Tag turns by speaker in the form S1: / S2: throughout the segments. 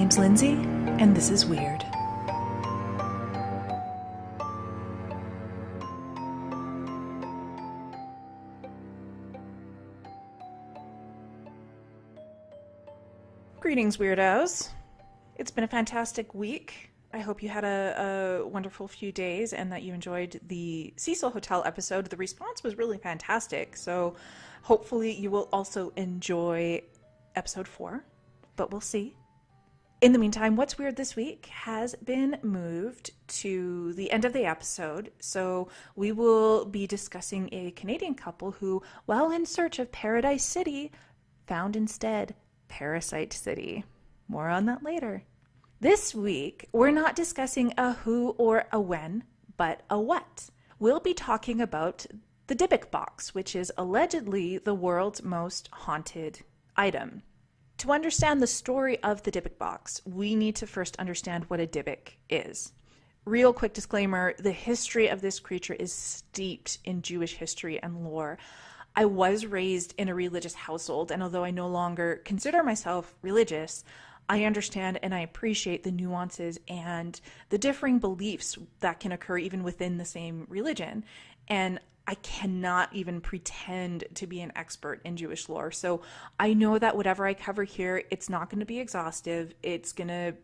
S1: name's Lindsay, and this is Weird. Greetings, weirdos. It's been a fantastic week. I hope you had a wonderful few days and that you enjoyed the Cecil Hotel episode. The response was really fantastic, so hopefully you will also enjoy episode 4, but we'll see. In the meantime, What's Weird this week has been moved to the end of the episode, so we will be discussing a Canadian couple who, while in search of Paradise City, found instead Parasite City. More on that later. This week, we're not discussing a who or a when, but a what. We'll be talking about the Dybbuk Box, which is allegedly the world's most haunted item. To understand the story of the Dybbuk Box, we need to first understand what a Dybbuk is. Real quick disclaimer, the history of this creature is steeped in Jewish history and lore. I was raised in a religious household, and although I no longer consider myself religious, I understand and I appreciate the nuances and the differing beliefs that can occur even within the same religion. And I cannot even pretend to be an expert in Jewish lore. So I know that whatever I cover here, it's not going to be exhaustive. It's going to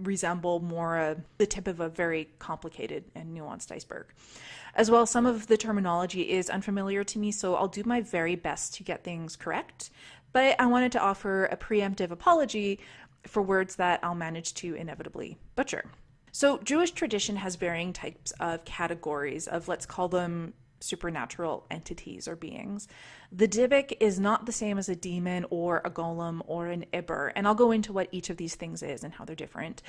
S1: resemble more the tip of a very complicated and nuanced iceberg. As well, some of the terminology is unfamiliar to me, so I'll do my very best to get things correct. But I wanted to offer a preemptive apology for words that I'll manage to inevitably butcher. So Jewish tradition has varying types of categories of, let's call them, supernatural entities or beings. The Dybbuk is not the same as a demon or a golem or an ibber, and I'll go into what each of these things is and how they're different.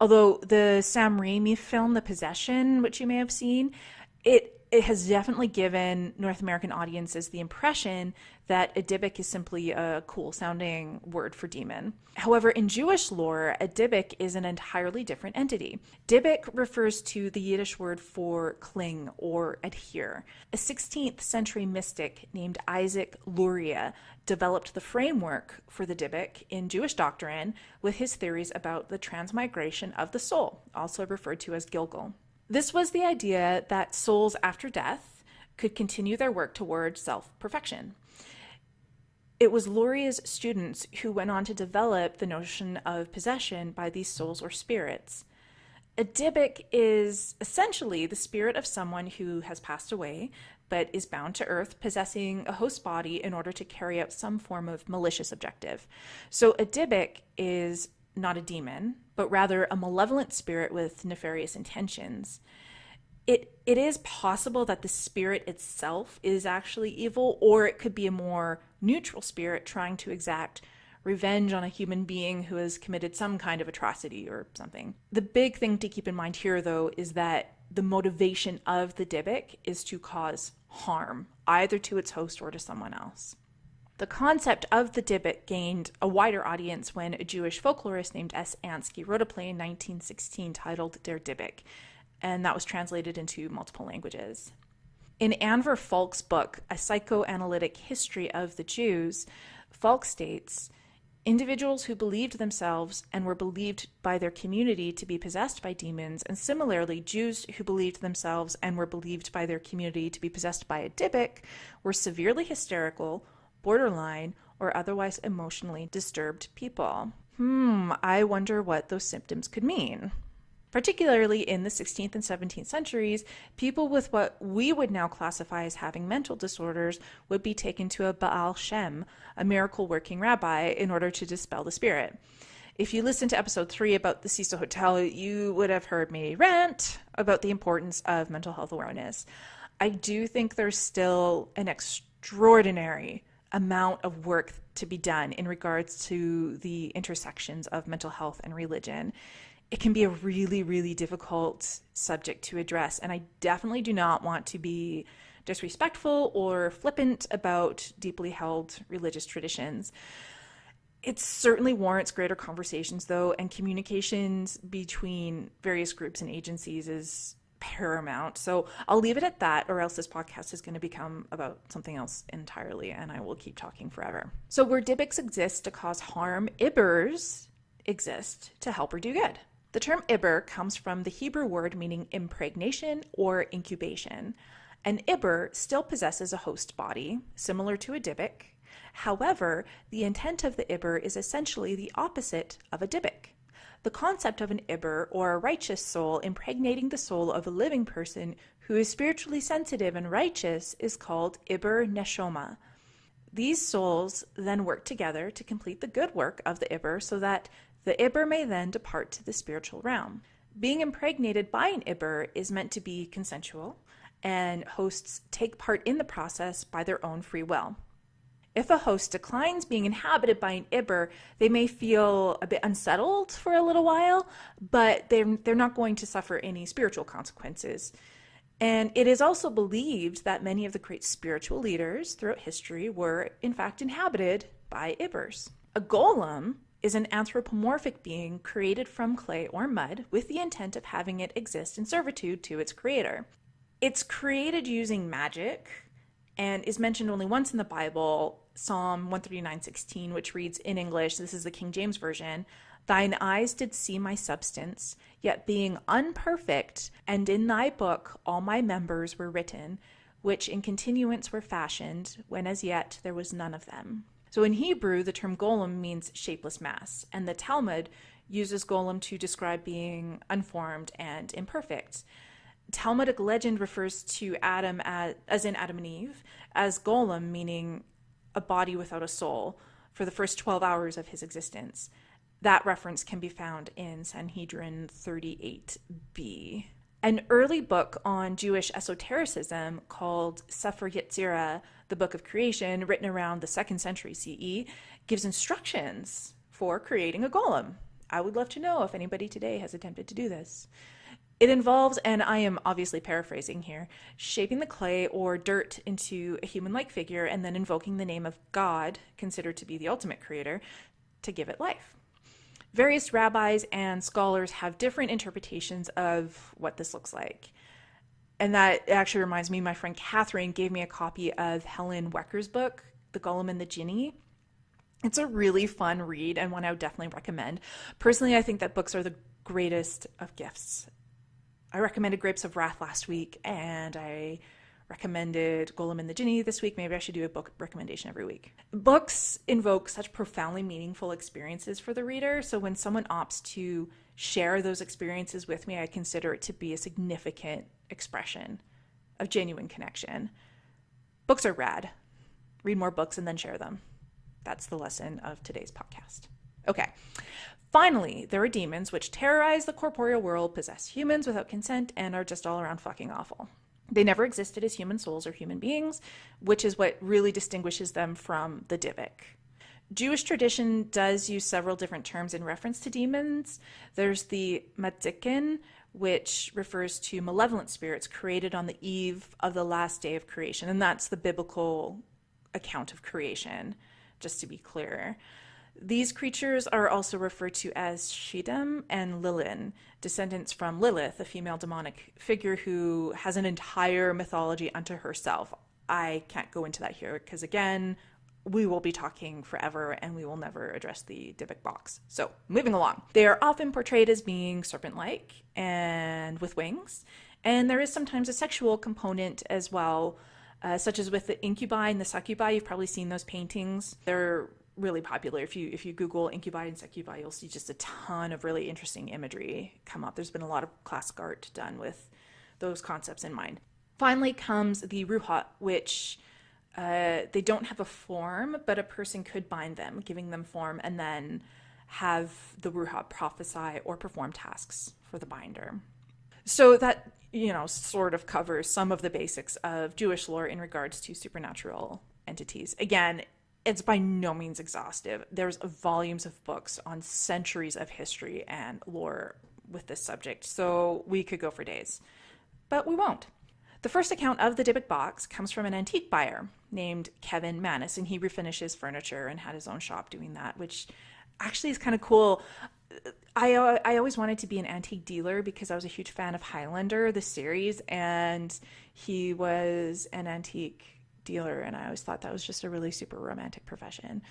S1: Although the Sam Raimi film, The Possession, which you may have seen, it has definitely given North American audiences the impression that a Dybbuk is simply a cool-sounding word for demon. However, in Jewish lore, a Dybbuk is an entirely different entity. Dybbuk refers to the Yiddish word for cling or adhere. A 16th century mystic named Isaac Luria developed the framework for the Dybbuk in Jewish doctrine with his theories about the transmigration of the soul, also referred to as Gilgal. This was the idea that souls after death could continue their work toward self-perfection. It was Luria's students who went on to develop the notion of possession by these souls or spirits. A Dybbuk is essentially the spirit of someone who has passed away but is bound to earth, possessing a host body in order to carry out some form of malicious objective. So a Dybbuk is not a demon, but rather a malevolent spirit with nefarious intentions. It is possible that the spirit itself is actually evil, or it could be a more neutral spirit trying to exact revenge on a human being who has committed some kind of atrocity or something. The big thing to keep in mind here, though, is that the motivation of the Dybbuk is to cause harm, either to its host or to someone else. The concept of the Dybbuk gained a wider audience when a Jewish folklorist named S. Ansky wrote a play in 1916 titled Der Dybbuk, and that was translated into multiple languages. In Anver Falk's book, A Psychoanalytic History of the Jews, Falk states, individuals who believed themselves and were believed by their community to be possessed by demons, and similarly, Jews who believed themselves and were believed by their community to be possessed by a Dybbuk, were severely hysterical, borderline, or otherwise emotionally disturbed people. I wonder what those symptoms could mean. Particularly in the 16th and 17th centuries, people with what we would now classify as having mental disorders would be taken to a Baal Shem, a miracle-working rabbi, in order to dispel the spirit. If you listened to episode 3 about the Cecil Hotel, you would have heard me rant about the importance of mental health awareness. I do think there's still an extraordinary amount of work to be done in regards to the intersections of mental health and religion. It can be a really, really difficult subject to address, and I definitely do not want to be disrespectful or flippant about deeply held religious traditions. It certainly warrants greater conversations, though, and communications between various groups and agencies is paramount. So I'll leave it at that, or else this podcast is going to become about something else entirely, and I will keep talking forever. So where Dybbuks exist to cause harm, Ibbers exist to help her do good. The term Ibber comes from the Hebrew word meaning impregnation or incubation. An Ibber still possesses a host body, similar to a Dybbuk. However, the intent of the Ibber is essentially the opposite of a Dybbuk. The concept of an Ibber, or a righteous soul, impregnating the soul of a living person who is spiritually sensitive and righteous is called Ibber Neshoma. These souls then work together to complete the good work of the Ibber so that the Ibber may then depart to the spiritual realm. Being impregnated by an Ibber is meant to be consensual, and hosts take part in the process by their own free will. If a host declines being inhabited by an Ibber, they may feel a bit unsettled for a little while, but they're not going to suffer any spiritual consequences. And it is also believed that many of the great spiritual leaders throughout history were, in fact, inhabited by Ibbers. A golem is an anthropomorphic being created from clay or mud with the intent of having it exist in servitude to its creator. It's created using magic and is mentioned only once in the Bible, Psalm 139:16, which reads in English, this is the King James Version, "Thine eyes did see my substance, yet being unperfect, and in thy book all my members were written, which in continuance were fashioned, when as yet there was none of them." So in Hebrew, the term golem means shapeless mass, and the Talmud uses golem to describe being unformed and imperfect. Talmudic legend refers to Adam as in Adam and Eve, as golem, meaning a body without a soul, for the first 12 hours of his existence. That reference can be found in Sanhedrin 38b. An early book on Jewish esotericism called Sefer Yetzirah, the Book of Creation, written around the 2nd century CE, gives instructions for creating a golem. I would love to know if anybody today has attempted to do this. It involves, and I am obviously paraphrasing here, shaping the clay or dirt into a human-like figure and then invoking the name of God, considered to be the ultimate creator, to give it life. Various rabbis and scholars have different interpretations of what this looks like. And that actually reminds me, my friend Catherine gave me a copy of Helen Wecker's book, The Golem and the Jinni. It's a really fun read and one I would definitely recommend. Personally, I think that books are the greatest of gifts. I recommended Grapes of Wrath last week, and I recommended Golem and the Jinni this week. Maybe I should do a book recommendation every week. Books invoke such profoundly meaningful experiences for the reader, so when someone opts to share those experiences with me, I consider it to be a significant expression of genuine connection. Books are rad. Read more books and then share them. That's the lesson of today's podcast. Okay. Finally, there are demons which terrorize the corporeal world, possess humans without consent, and are just all around fucking awful. They never existed as human souls or human beings, which is what really distinguishes them from the Dybbuk. Jewish tradition does use several different terms in reference to demons. There's the Matzikin, which refers to malevolent spirits created on the eve of the last day of creation, and that's the biblical account of creation, just to be clear. These creatures are also referred to as Shidam and Lilin, descendants from Lilith, a female demonic figure who has an entire mythology unto herself. I can't go into that here because, again, we will be talking forever and we will never address the Dybbuk Box. So, moving along. They are often portrayed as being serpent-like and with wings, and there is sometimes a sexual component as well, such as with the incubi and the succubi. You've probably seen those paintings. They're really popular. If you Google incubi and succubi, you'll see just a ton of really interesting imagery come up. There's been a lot of classic art done with those concepts in mind. Finally comes the ruhat, which they don't have a form, but a person could bind them, giving them form, and then have the ruhat prophesy or perform tasks for the binder. So that, sort of covers some of the basics of Jewish lore in regards to supernatural entities. Again, it's by no means exhaustive. There's volumes of books on centuries of history and lore with this subject, so we could go for days. But we won't. The first account of the Dybbuk Box comes from an antique buyer named Kevin Manis, and he refinishes furniture and had his own shop doing that, which actually is kind of cool. I always wanted to be an antique dealer because I was a huge fan of Highlander, the series, and he was an antique dealer, and I always thought that was just a really super romantic profession.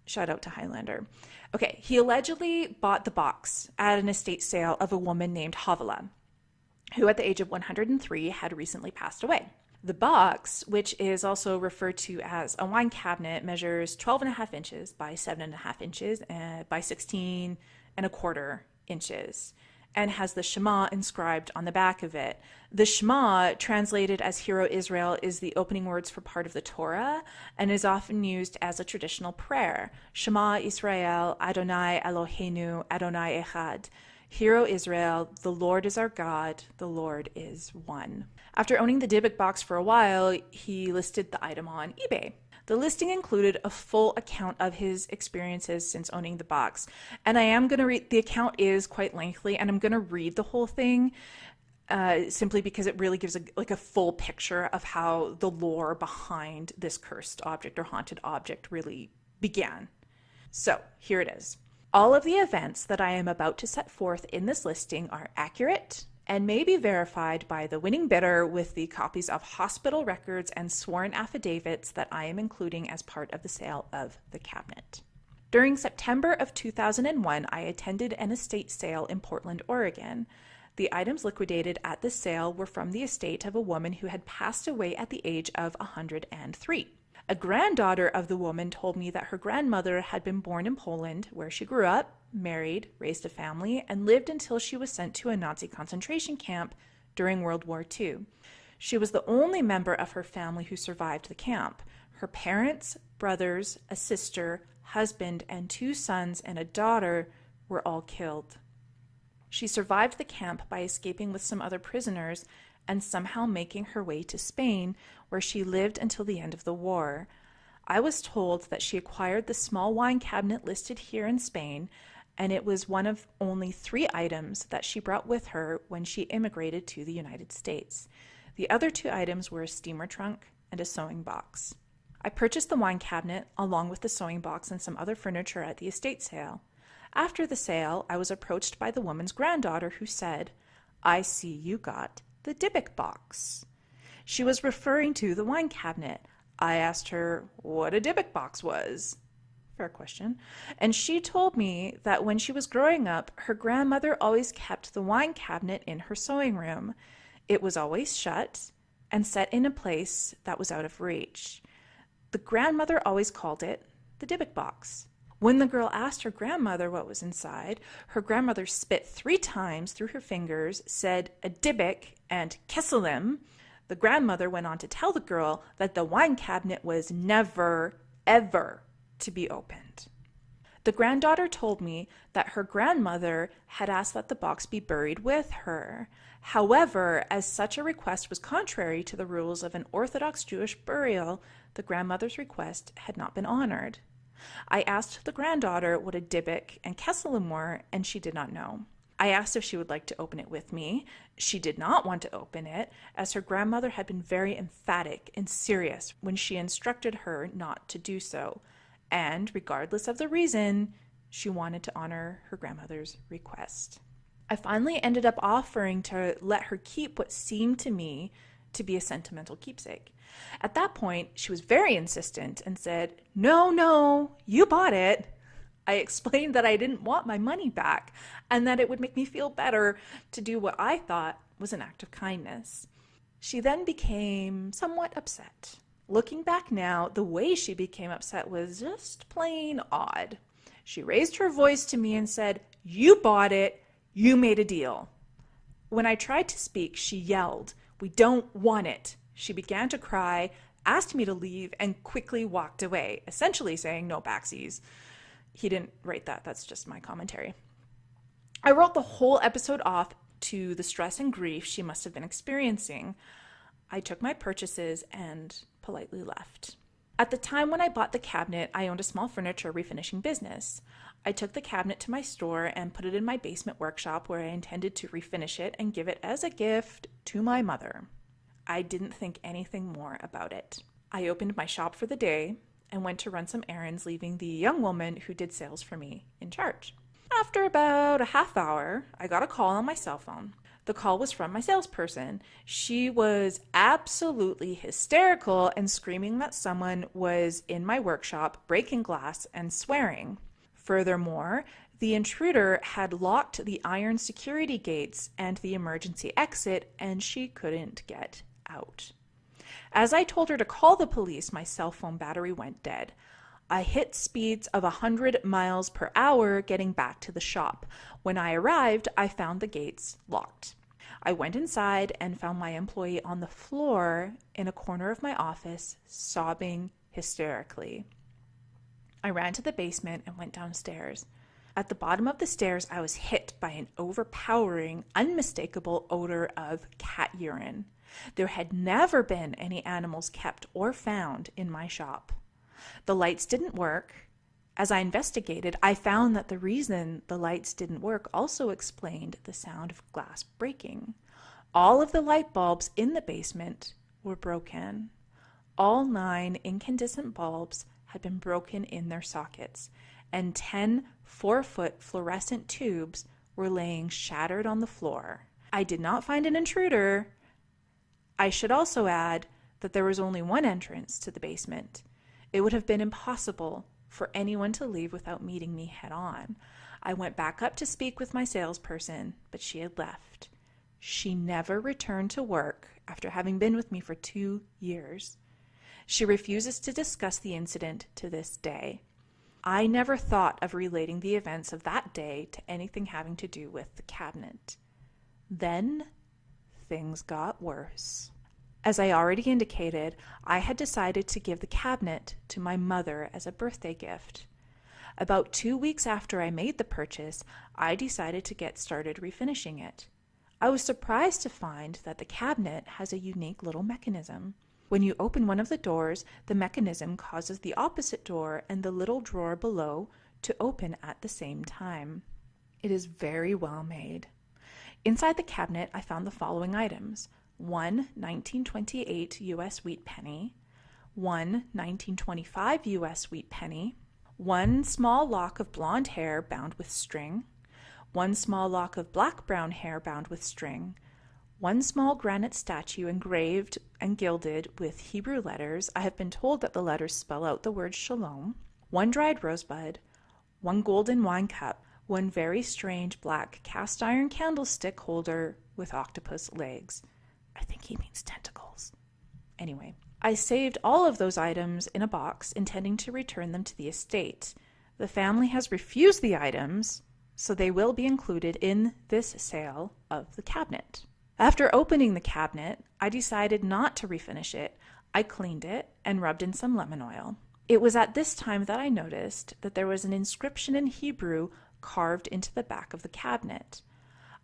S1: Shout out to Highlander. Okay, he allegedly bought the box at an estate sale of a woman named Havala, who at the age of 103 had recently passed away. The box, which is also referred to as a wine cabinet, measures 12.5 inches by 7.5 inches by 16.25 inches and has the Shema inscribed on the back of it. The Shema, translated as Hear O Israel, is the opening words for part of the Torah and is often used as a traditional prayer. Shema Israel, Adonai Eloheinu, Adonai Echad. Hear O Israel, the Lord is our God, the Lord is one. After owning the Dybbuk Box for a while, he listed the item on eBay. The listing included a full account of his experiences since owning the box. And I am going to read, the account is quite lengthy, and I'm going to read the whole thing simply because it really gives a full picture of how the lore behind this cursed object or haunted object really began. So here it is. All of the events that I am about to set forth in this listing are accurate and may be verified by the winning bidder with the copies of hospital records and sworn affidavits that I am including as part of the sale of the cabinet. During September of 2001, I attended an estate sale in Portland, Oregon. The items liquidated at the sale were from the estate of a woman who had passed away at the age of 103. A granddaughter of the woman told me that her grandmother had been born in Poland, where she grew up, married, raised a family, and lived until she was sent to a Nazi concentration camp during World War II. She was the only member of her family who survived the camp. Her parents, brothers, a sister, husband, and 2 sons and a daughter were all killed. She survived the camp by escaping with some other prisoners and somehow making her way to Spain, where she lived until the end of the war. I was told that she acquired the small wine cabinet listed here in Spain, and it was one of only 3 items that she brought with her when she immigrated to the United States. The other 2 items were a steamer trunk and a sewing box. I purchased the wine cabinet along with the sewing box and some other furniture at the estate sale. After the sale, I was approached by the woman's granddaughter who said, "I see you got the Dybbuk Box." She was referring to the wine cabinet. I asked her what a Dybbuk Box was. Fair question. And she told me that when she was growing up, her grandmother always kept the wine cabinet in her sewing room. It was always shut and set in a place that was out of reach. The grandmother always called it the Dybbuk Box. When the girl asked her grandmother what was inside, her grandmother spit 3 times through her fingers, said a Dybbuk and kesselim. The grandmother went on to tell the girl that the wine cabinet was never, ever to be opened. The granddaughter told me that her grandmother had asked that the box be buried with her. However, as such a request was contrary to the rules of an Orthodox Jewish burial, the grandmother's request had not been honored. I asked the granddaughter what a Dybbuk and kesselim were, and she did not know. I asked if she would like to open it with me. She did not want to open it, as her grandmother had been very emphatic and serious when she instructed her not to do so. And regardless of the reason, she wanted to honor her grandmother's request. I finally ended up offering to let her keep what seemed to me to be a sentimental keepsake. At that point, she was very insistent and said, No, you bought it." I explained that I didn't want my money back and that it would make me feel better to do what I thought was an act of kindness. She then became somewhat upset. Looking back now, the way she became upset was just plain odd. She raised her voice to me and said, "You bought it. You made a deal." When I tried to speak, she yelled, "We don't want it." She began to cry, asked me to leave, and quickly walked away, essentially saying no backsies. He didn't write that. That's just my commentary. I wrote the whole episode off to the stress and grief she must have been experiencing. I took my purchases and politely left. At the time when I bought the cabinet, I owned a small furniture refinishing business. I took the cabinet to my store and put it in my basement workshop where I intended to refinish it and give it as a gift to my mother. I didn't think anything more about it. I opened my shop for the day and went to run some errands, leaving the young woman who did sales for me in charge. After about a half hour, I got a call on my cell phone. The call was from my salesperson. She was absolutely hysterical and screaming that someone was in my workshop breaking glass and swearing. Furthermore, the intruder had locked the iron security gates and the emergency exit, and she couldn't get out. As I told her to call the police, my cell phone battery went dead. I hit speeds of 100 miles per hour getting back to the shop. When I arrived, I found the gates locked. I went inside and found my employee on the floor in a corner of my office, sobbing hysterically. I ran to the basement and went downstairs. At the bottom of the stairs, I was hit by an overpowering, unmistakable odor of cat urine. There had never been any animals kept or found in my shop. The lights didn't work. As I investigated, I found that the reason the lights didn't work also explained the sound of glass breaking. All of the light bulbs in the basement were broken. All 9 incandescent bulbs had been broken in their sockets, and 10 4-foot fluorescent tubes were laying shattered on the floor. I did not find an intruder. I should also add that there was only one entrance to the basement. It would have been impossible for anyone to leave without meeting me head on. I went back up to speak with my salesperson, but she had left. She never returned to work after having been with me for 2 years. She refuses to discuss the incident to this day. I never thought of relating the events of that day to anything having to do with the cabinet. Then, things got worse. As I already indicated, I had decided to give the cabinet to my mother as a birthday gift. About 2 weeks after I made the purchase, I decided to get started refinishing it. I was surprised to find that the cabinet has a unique little mechanism. When you open one of the doors, the mechanism causes the opposite door and the little drawer below to open at the same time. It is very well made. Inside the cabinet, I found the following items: 1 1928 U.S. wheat penny, 1 1925 U.S. wheat penny, 1 small lock of blonde hair bound with string, 1 small lock of black-brown hair bound with string, 1 small granite statue engraved and gilded with Hebrew letters. I have been told that the letters spell out the word shalom, 1 dried rosebud, 1 golden wine cup, 1 very strange black cast iron candlestick holder with octopus legs. I think he means tentacles. Anyway, I saved all of those items in a box, intending to return them to the estate. The family has refused the items, so they will be included in this sale of the cabinet. After opening the cabinet, I decided not to refinish it. I cleaned it and rubbed in some lemon oil. It was at this time that I noticed that there was an inscription in Hebrew carved into the back of the cabinet.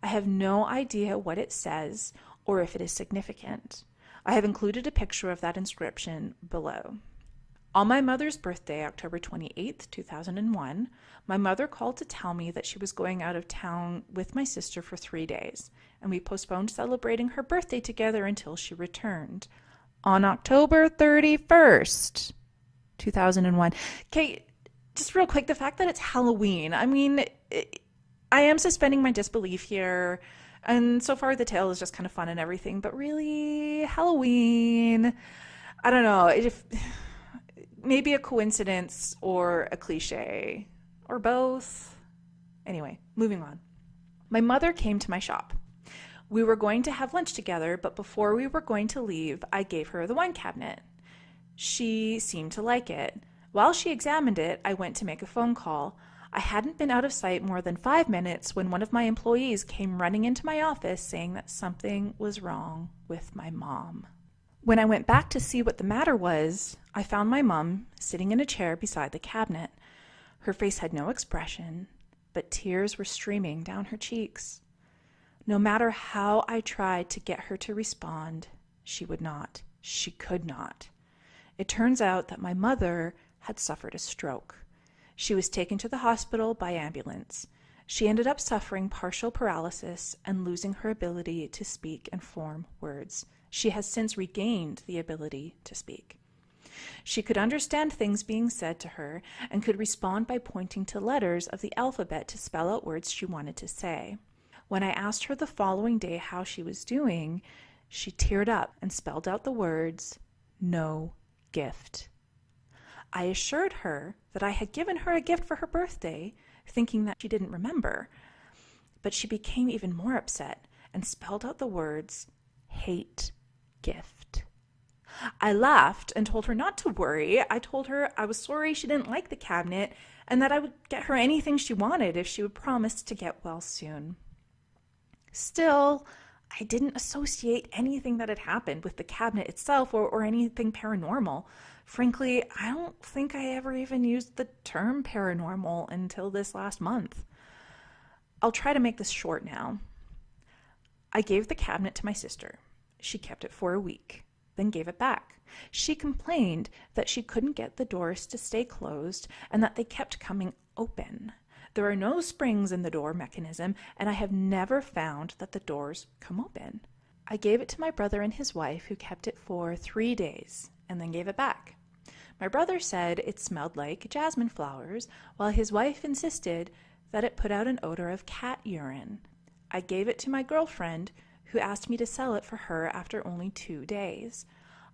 S1: I have no idea what it says or if it is significant. I have included a picture of that inscription below. On my mother's birthday, October 28th, 2001, my mother called to tell me that she was going out of town with my sister for 3 days, and we postponed celebrating her birthday together until she returned. On October 31st, 2001. Okay, just real quick, the fact that it's Halloween, I mean, I am suspending my disbelief here, and so far the tale is just kind of fun and everything, but really, Halloween, I don't know, maybe a coincidence or a cliche, or both. Anyway, moving on. My mother came to my shop. We were going to have lunch together, but before we were going to leave, I gave her the wine cabinet. She seemed to like it. While she examined it, I went to make a phone call. I hadn't been out of sight more than 5 minutes when one of my employees came running into my office saying that something was wrong with my mom. When I went back to see what the matter was, I found my mom sitting in a chair beside the cabinet. Her face had no expression, but tears were streaming down her cheeks. No matter how I tried to get her to respond, she would not. She could not. It turns out that my mother had suffered a stroke. She was taken to the hospital by ambulance. She ended up suffering partial paralysis and losing her ability to speak and form words. She has since regained the ability to speak. She could understand things being said to her and could respond by pointing to letters of the alphabet to spell out words she wanted to say. When I asked her the following day how she was doing, she teared up and spelled out the words, "No gift." I assured her that I had given her a gift for her birthday, thinking that she didn't remember. But she became even more upset and spelled out the words, "Hate gift." I laughed and told her not to worry. I told her I was sorry she didn't like the cabinet and that I would get her anything she wanted if she would promise to get well soon. Still, I didn't associate anything that had happened with the cabinet itself or anything paranormal. Frankly, I don't think I ever even used the term paranormal until this last month. I'll try to make this short now. I gave the cabinet to my sister. She kept it for a week, then gave it back. She complained that she couldn't get the doors to stay closed and that they kept coming open. There are no springs in the door mechanism, and I have never found that the doors come open. I gave it to my brother and his wife, who kept it for 3 days, and then gave it back. My brother said it smelled like jasmine flowers, while his wife insisted that it put out an odor of cat urine. I gave it to my girlfriend, who asked me to sell it for her after only 2 days.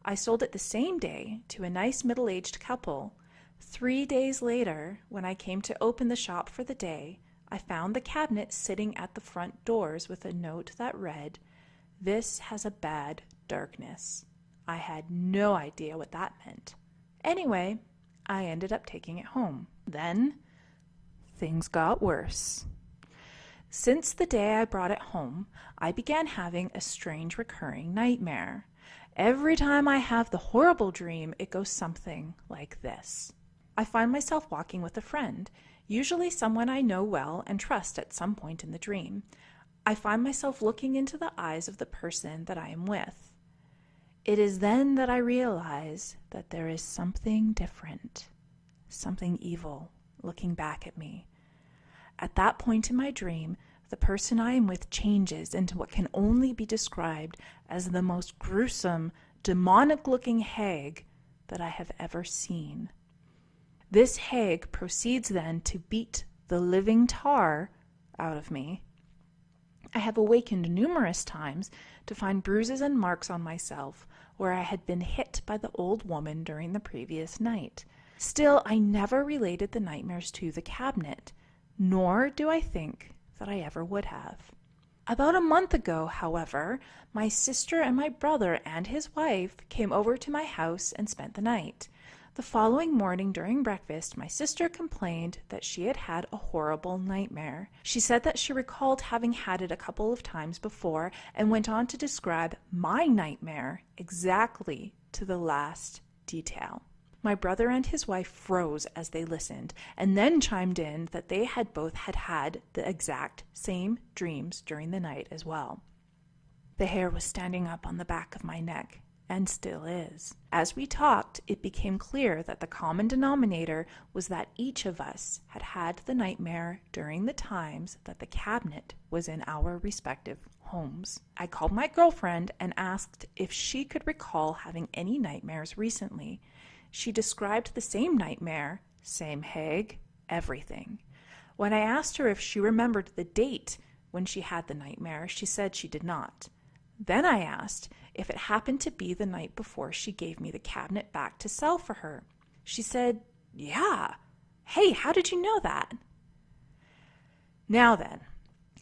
S1: I sold it the same day to a nice middle-aged couple. 3 days later, when I came to open the shop for the day, I found the cabinet sitting at the front doors with a note that read, "This has a bad darkness." I had no idea what that meant. Anyway, I ended up taking it home. Then, things got worse. Since the day I brought it home, I began having a strange recurring nightmare. Every time I have the horrible dream, it goes something like this. I find myself walking with a friend, usually someone I know well and trust at some point in the dream. I find myself looking into the eyes of the person that I am with. It is then that I realize that there is something different, something evil, looking back at me. At that point in my dream, the person I am with changes into what can only be described as the most gruesome, demonic-looking hag that I have ever seen. This hag proceeds then to beat the living tar out of me. I have awakened numerous times to find bruises and marks on myself where I had been hit by the old woman during the previous night. Still, I never related the nightmares to the cabinet, nor do I think that I ever would have. About a month ago, however, my sister and my brother and his wife came over to my house and spent the night. The following morning during breakfast, my sister complained that she had had a horrible nightmare. She said that she recalled having had it a couple of times before and went on to describe my nightmare exactly to the last detail. My brother and his wife froze as they listened, and then chimed in that they had both had the exact same dreams during the night as well. The hair was standing up on the back of my neck, and still is. As we talked, it became clear that the common denominator was that each of us had had the nightmare during the times that the cabinet was in our respective homes. I called my girlfriend and asked if she could recall having any nightmares recently. She described the same nightmare, same hag, everything. When I asked her if she remembered the date when she had the nightmare, she said she did not. Then I asked if it happened to be the night before she gave me the cabinet back to sell for her. She said, "Yeah. Hey, how did you know that?" Now then,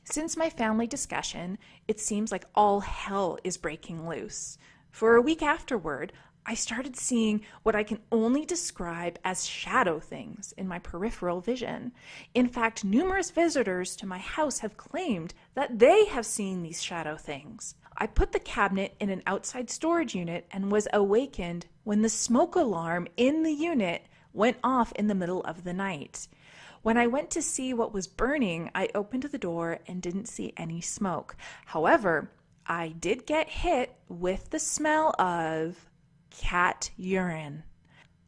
S1: since my family discussion, it seems like all hell is breaking loose. For a week afterward, I started seeing what I can only describe as shadow things in my peripheral vision. In fact, numerous visitors to my house have claimed that they have seen these shadow things. I put the cabinet in an outside storage unit and was awakened when the smoke alarm in the unit went off in the middle of the night. When I went to see what was burning, I opened the door and didn't see any smoke. However, I did get hit with the smell of cat urine.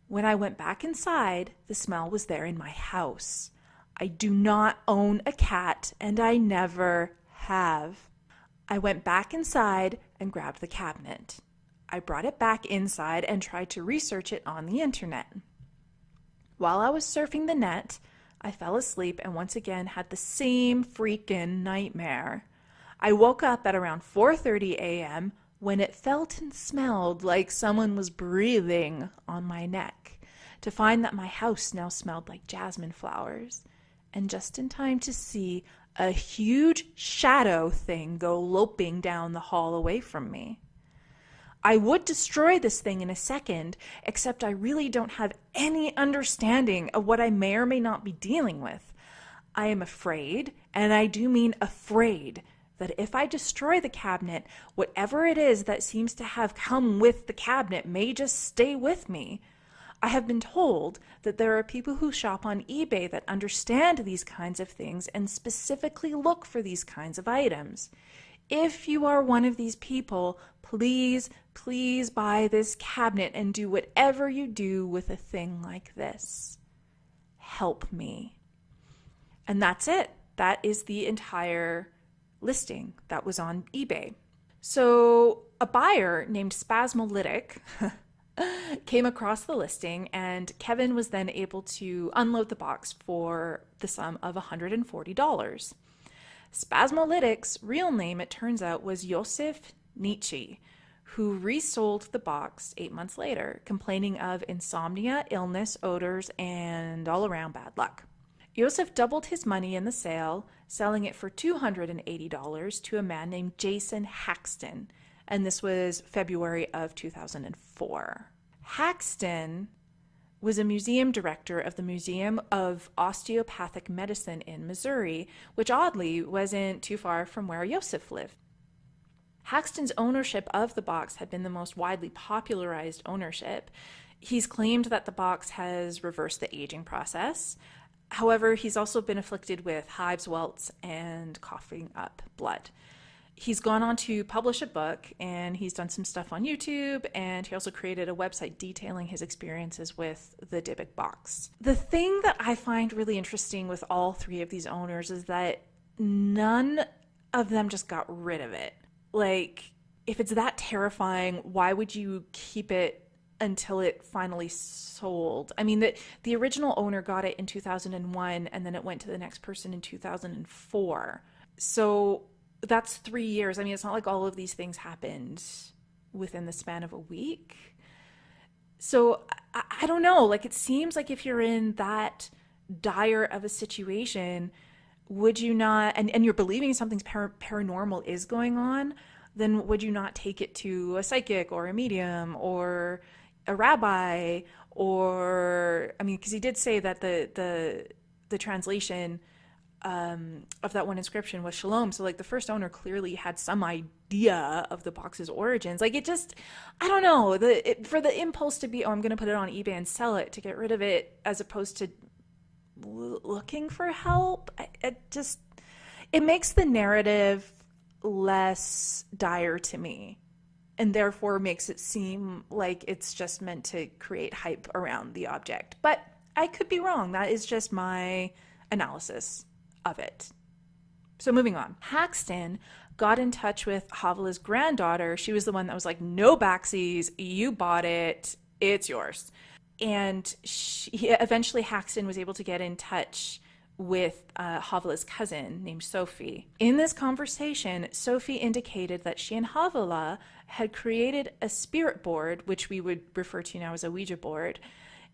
S1: When I went back inside, the smell was there in my house. I do not own a cat, and I never have. I went back inside and grabbed the cabinet. I brought it back inside and tried to research it on the internet. While I was surfing the net, I fell asleep and once again had the same freaking nightmare. I woke up at around 4:30 a.m. when it felt and smelled like someone was breathing on my neck, to find that my house now smelled like jasmine flowers, and just in time to see a huge shadow thing go loping down the hall away from me. I would destroy this thing in a second, except I really don't have any understanding of what I may or may not be dealing with. I am afraid, and I do mean afraid, that if I destroy the cabinet, whatever it is that seems to have come with the cabinet may just stay with me. I have been told that there are people who shop on eBay that understand these kinds of things and specifically look for these kinds of items. If you are one of these people, please, please buy this cabinet and do whatever you do with a thing like this. Help me. And that's it. That is the entire listing that was on eBay. So a buyer named Spasmolytic came across the listing, and Kevin was then able to unload the box for the sum of $140. Spasmolytic's real name, it turns out, was Josef Nietzsche, who resold the box 8 months later, complaining of insomnia, illness, odors, and all-around bad luck. Josef doubled his money in the sale, selling it for $280 to a man named Jason Haxton, and this was February of 2004. Haxton was a museum director of the Museum of Osteopathic Medicine in Missouri, which oddly wasn't too far from where Josef lived. Haxton's ownership of the box had been the most widely popularized ownership. He's claimed that the box has reversed the aging process. However, he's also been afflicted with hives, welts, and coughing up blood. He's gone on to publish a book, and he's done some stuff on YouTube, and he also created a website detailing his experiences with the Dybbuk Box. The thing that I find really interesting with all three of these owners is that none of them just got rid of it. Like, if it's that terrifying, why would you keep it until it finally sold? I mean, the original owner got it in 2001, and then it went to the next person in 2004. So that's 3 years. I mean, it's not like all of these things happened within the span of a week. So I don't know. Like, it seems like if you're in that dire of a situation, would you not, and you're believing something's paranormal is going on, then would you not take it to a psychic or a medium or a rabbi? Or, I mean, because he did say that the translation of that one inscription was shalom. So like the first owner clearly had some idea of the box's origins. Like, it just, I don't know, for the impulse to be, oh, I'm going to put it on eBay and sell it to get rid of it, as opposed to looking for help. It makes the narrative less dire to me, and therefore makes it seem like it's just meant to create hype around the object. But I could be wrong. That is just my analysis of it. So moving on. Haxton got in touch with Havela's granddaughter. She was the one that was like, no backsies, you bought it, it's yours. And eventually Haxton was able to get in touch with Havela's cousin named Sophie. In this conversation, Sophie indicated that she and Havela had created a spirit board, which we would refer to now as a Ouija board,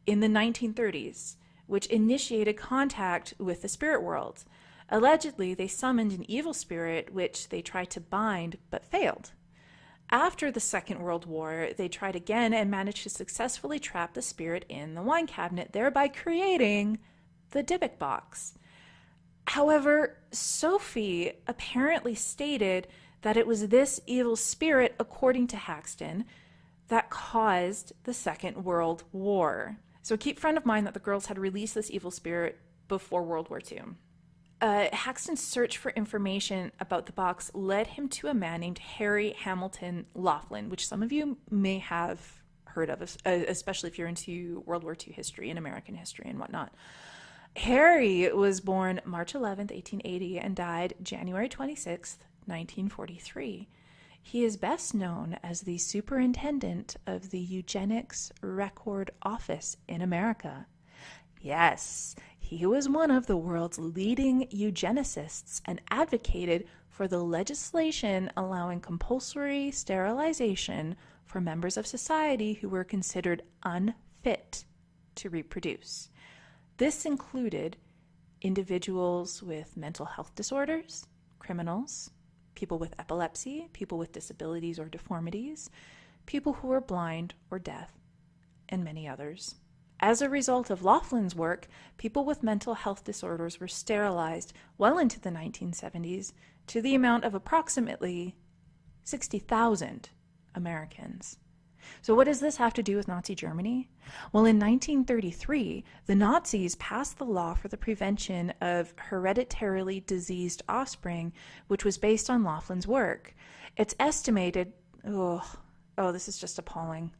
S1: in the 1930s, which initiated contact with the spirit world. Allegedly, they summoned an evil spirit, which they tried to bind, but failed. After the Second World War, they tried again and managed to successfully trap the spirit in the wine cabinet, thereby creating the Dybbuk Box. However, Sophie apparently stated that it was this evil spirit, according to Haxton, that caused the Second World War. So keep front of mind that the girls had released this evil spirit before World War II. Haxton's search for information about the box led him to a man named Harry Hamilton Laughlin, which some of you may have heard of, especially if you're into World War II history and American history and whatnot. Harry was born March 11th, 1880, and died January 26th, 1943. He is best known as the superintendent of the Eugenics Record Office in America. Yes, he was one of the world's leading eugenicists and advocated for the legislation allowing compulsory sterilization for members of society who were considered unfit to reproduce. This included individuals with mental health disorders, criminals, people with epilepsy, people with disabilities or deformities, people who were blind or deaf, and many others. As a result of Laughlin's work, people with mental health disorders were sterilized well into the 1970s to the amount of approximately 60,000 Americans. So what does this have to do with Nazi Germany? Well, in 1933, the Nazis passed the law for the prevention of hereditarily diseased offspring, which was based on Laughlin's work. It's estimated, this is just appalling.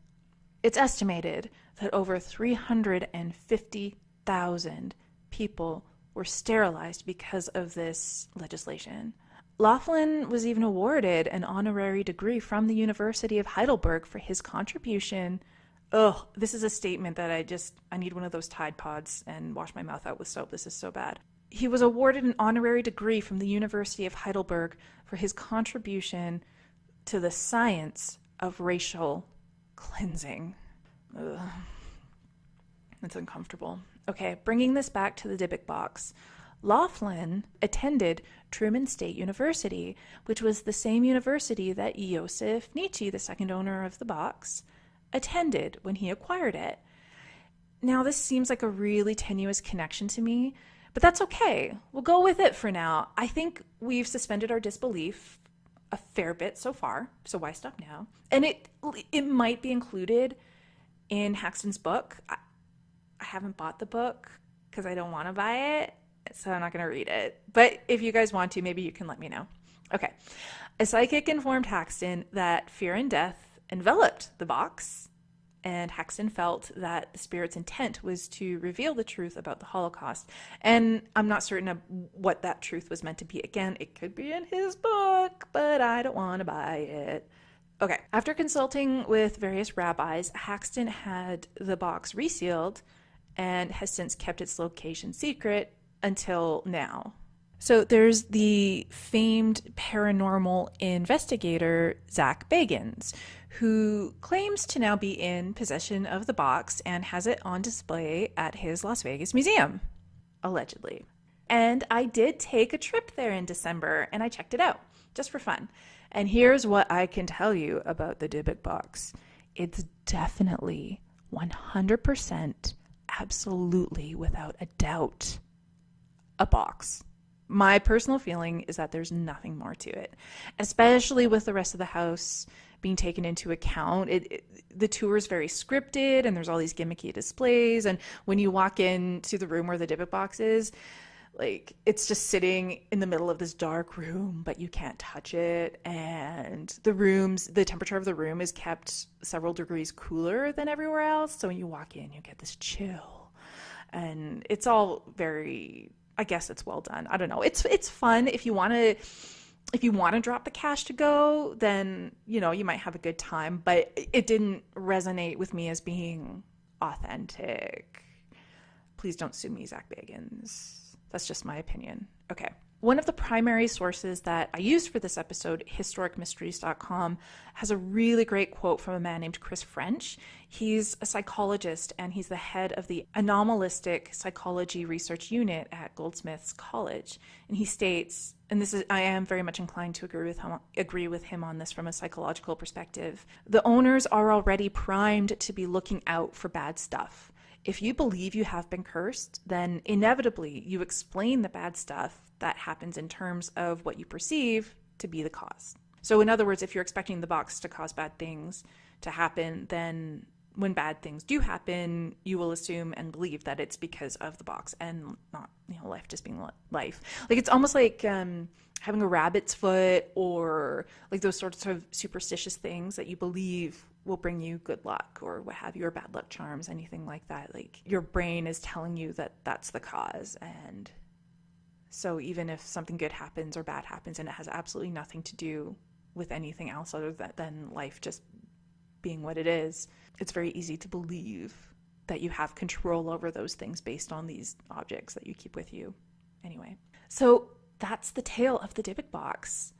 S1: It's estimated that over 350,000 people were sterilized because of this legislation. Laughlin was even awarded an honorary degree from the University of Heidelberg for his contribution. This is a statement that I need one of those Tide Pods and wash my mouth out with soap. This is so bad. He was awarded an honorary degree from the University of Heidelberg for his contribution to the science of racial cleansing. That's uncomfortable. Okay, bringing this back to the Dybbuk Box. Laughlin attended Truman State University, which was the same university that Joseph Nietzsche, the second owner of the box, attended when he acquired it. Now, this seems like a really tenuous connection to me, but that's okay. We'll go with it for now. I think we've suspended our disbelief a fair bit so far, so why stop now? And it might be included in Haxton's book. I haven't bought the book because I don't want to buy it, so I'm not going to read it. But if you guys want to, maybe you can let me know. Okay. A psychic informed Haxton that fear and death enveloped the box, and Haxton felt that the spirit's intent was to reveal the truth about the Holocaust. And I'm not certain of what that truth was meant to be. Again, it could be in his book, but I don't want to buy it. Okay. After consulting with various rabbis, Haxton had the box resealed and has since kept its location secret until now. So there's the famed paranormal investigator, Zach Bagans, who claims to now be in possession of the box and has it on display at his Las Vegas museum, allegedly. And I did take a trip there in December and I checked it out just for fun. And here's what I can tell you about the Dybbuk Box. It's definitely 100%, absolutely, without a doubt, a box. My personal feeling is that there's nothing more to it, especially with the rest of the house being taken into account. The tour is very scripted and there's all these gimmicky displays. And when you walk into the room where the Dybbuk Box is, like, it's just sitting in the middle of this dark room, but you can't touch it. And the temperature of the room is kept several degrees cooler than everywhere else. So when you walk in, you get this chill. And it's all very, I guess it's well done. I don't know. It's fun. If you want to drop the cash to go, then, you might have a good time, but it didn't resonate with me as being authentic. Please don't sue me, Zach Bagans. That's just my opinion. Okay. One of the primary sources that I used for this episode, historicmysteries.com, has a really great quote from a man named Chris French. He's a psychologist and he's the head of the Anomalistic Psychology Research Unit at Goldsmiths College. And he states, and I am very much inclined to agree with him on this from a psychological perspective, the owners are already primed to be looking out for bad stuff. If you believe you have been cursed, then inevitably you explain the bad stuff that happens in terms of what you perceive to be the cause. So in other words, if you're expecting the box to cause bad things to happen, then when bad things do happen, you will assume and believe that it's because of the box and not, life just being life. Like, it's almost like having a rabbit's foot or like those sorts of superstitious things that you believe will bring you good luck or what have you, or bad luck charms, anything like that. Like, your brain is telling you that that's the cause. And so even if something good happens or bad happens and it has absolutely nothing to do with anything else other than life just being what it is, it's very easy to believe that you have control over those things based on these objects that you keep with you. Anyway, so that's the tale of the Dybbuk Box.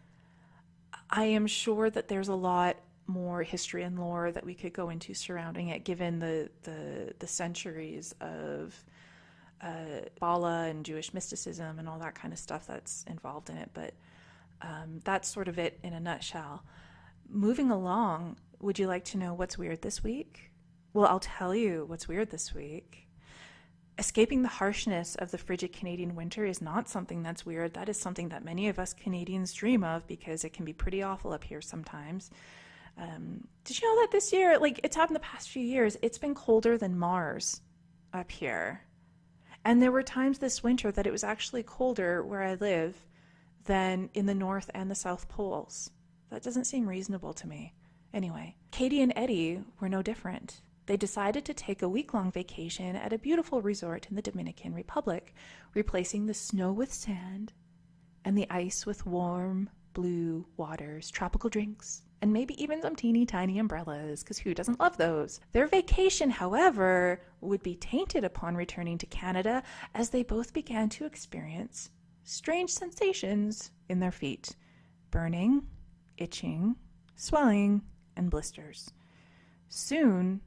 S1: I am sure that there's a lot more history and lore that we could go into surrounding it, given the centuries of Bala and Jewish mysticism and all that kind of stuff that's involved in it. But that's sort of it in a nutshell. Moving along, would you like to know what's weird this week? Well, I'll tell you what's weird this week. Escaping the harshness of the frigid Canadian winter is not something that's weird. That is something that many of us Canadians dream of because it can be pretty awful up here sometimes. Did you know that this year, like it's happened the past few years, it's been colder than Mars up here. And there were times this winter that it was actually colder where I live than in the North and the South Poles. That doesn't seem reasonable to me. Anyway, Katie and Eddie were no different. They decided to take a week-long vacation at a beautiful resort in the Dominican Republic, replacing the snow with sand and the ice with warm, blue waters, tropical drinks, and maybe even some teeny tiny umbrellas, because who doesn't love those? Their vacation, however, would be tainted upon returning to Canada as they both began to experience strange sensations in their feet: burning, itching, swelling, and blisters. Soon,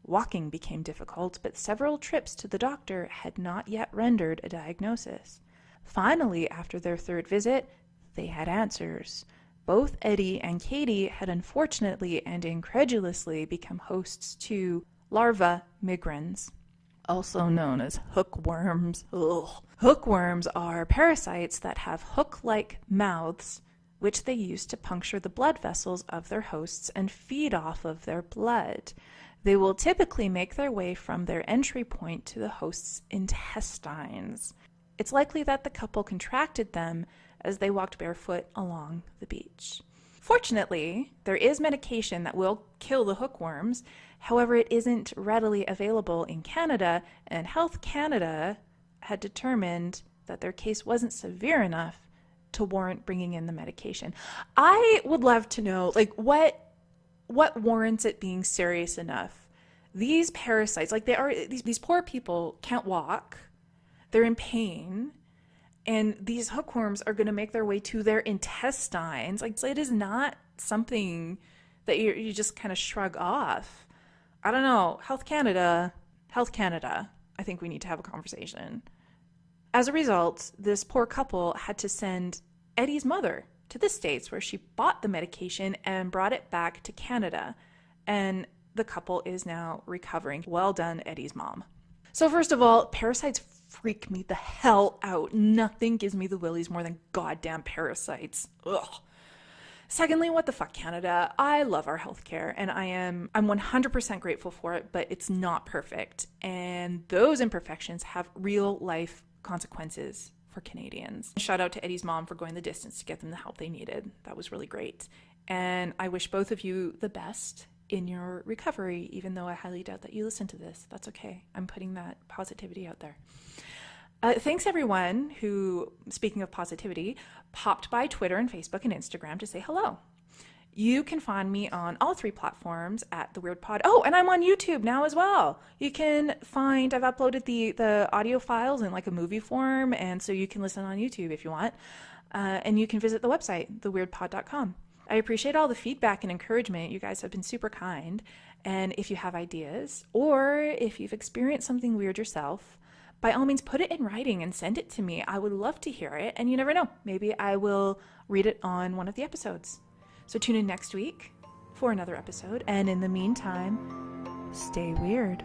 S1: walking became difficult, but several trips to the doctor had not yet rendered a diagnosis. Finally, after their third visit, they had answers. Both Eddie and Katie had unfortunately and incredulously become hosts to larva migrans, also known as hookworms. Ugh. Hookworms are parasites that have hook-like mouths, which they use to puncture the blood vessels of their hosts and feed off of their blood. They will typically make their way from their entry point to the host's intestines. It's likely that the couple contracted them as they walked barefoot along the beach. Fortunately, there is medication that will kill the hookworms. However, it isn't readily available in Canada, and Health Canada had determined that their case wasn't severe enough to warrant bringing in the medication. I would love to know, like, what warrants it being serious enough? These parasites, like these poor people can't walk. They're in pain. And these hookworms are going to make their way to their intestines. Like, it is not something that you just kind of shrug off. I don't know. Health Canada, I think we need to have a conversation. As a result, this poor couple had to send Eddie's mother to the States, where she bought the medication and brought it back to Canada. And the couple is now recovering. Well done, Eddie's mom. So first of all, parasites freak me the hell out. Nothing gives me the willies more than goddamn parasites. Ugh. Secondly, what the fuck, Canada? I love our healthcare, and I'm 100% grateful for it, but it's not perfect. And those imperfections have real life consequences for Canadians. Shout out to Eddie's mom for going the distance to get them the help they needed. That was really great. And I wish both of you the best in your recovery, even though I highly doubt that you listen to this. That's okay. I'm putting that positivity out there. Thanks everyone who, speaking of positivity, popped by Twitter and Facebook and Instagram to say hello. You can find me on all three platforms at The Weird Pod. Oh, and I'm on YouTube now as well. You can find, I've uploaded the audio files in like a movie form, and so you can listen on YouTube if you want. And you can visit the website, theweirdpod.com. I appreciate all the feedback and encouragement. You guys have been super kind. And if you have ideas, or if you've experienced something weird yourself, by all means, put it in writing and send it to me. I would love to hear it. And you never know, maybe I will read it on one of the episodes. So tune in next week for another episode. And in the meantime, stay weird.